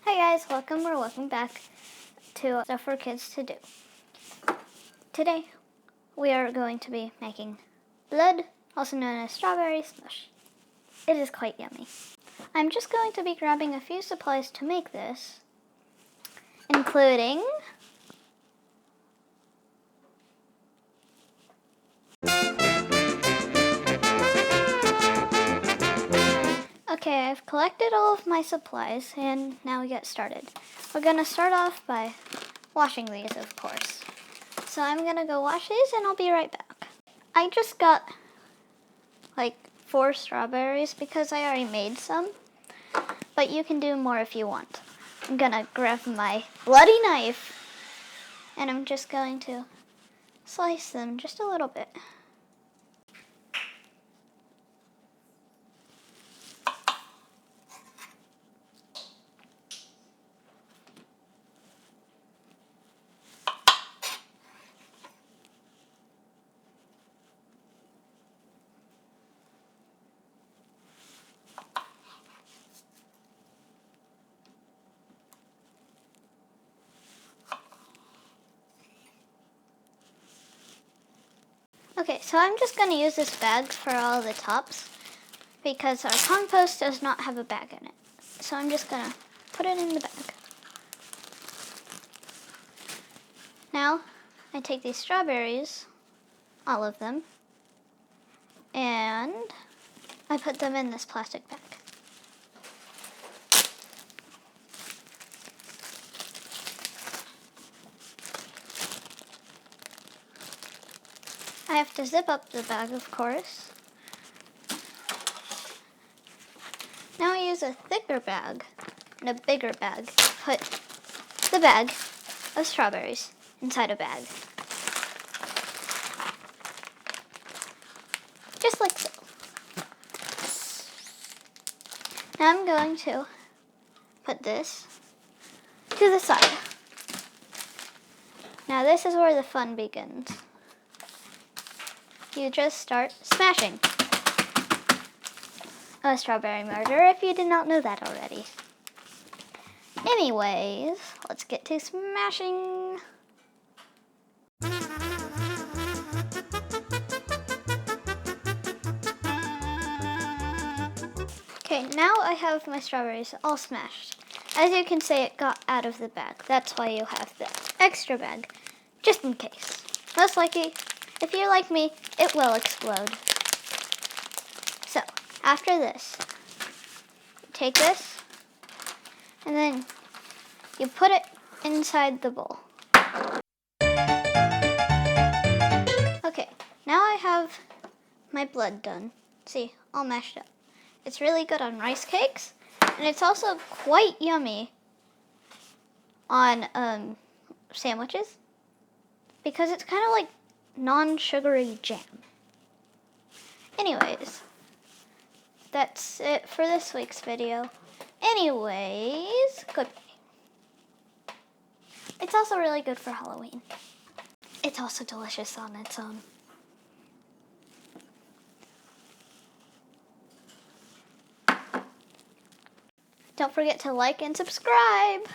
Hi guys, welcome back to Stuff for Kids to Do. Today we are going to be making blood, also known as strawberry mush. It is quite yummy. I'm just going to be grabbing a few supplies to make this, including okay, I've collected all of my supplies and now we get started. We're going to start off by washing these, of course. So I'm going to go wash these and I'll be right back. I just got like 4 strawberries because I already made some, but you can do more if you want. I'm going to grab my bloody knife and I'm just going to slice them just a little bit. Okay, so I'm just going to use this bag for all the tops because our compost does not have a bag in it. So I'm just going to put it in the bag. Now, I take these strawberries, all of them, and I put them in this plastic bag. I have to zip up the bag, of course. Now I use a thicker bag and a bigger bag to put the bag of strawberries inside a bag. Just like so. Now I'm going to put this to the side. Now this is where the fun begins. You just start smashing. A strawberry murder, if you did not know that already. Anyways, let's get to smashing. Okay, now I have my strawberries all smashed. As you can see, it got out of the bag. That's why you have the extra bag, just in case. Most likely, if you're like me, it will explode. So, after this, you take this, and then you put it inside the bowl. Okay, now I have my blood done. See, all mashed up. It's really good on rice cakes, and it's also quite yummy on sandwiches because it's kind of like non-sugary jam. Anyways, that's it for this week's video. Anyways, goodbye. It's also really good for Halloween. It's also delicious on its own. Don't forget to like and subscribe.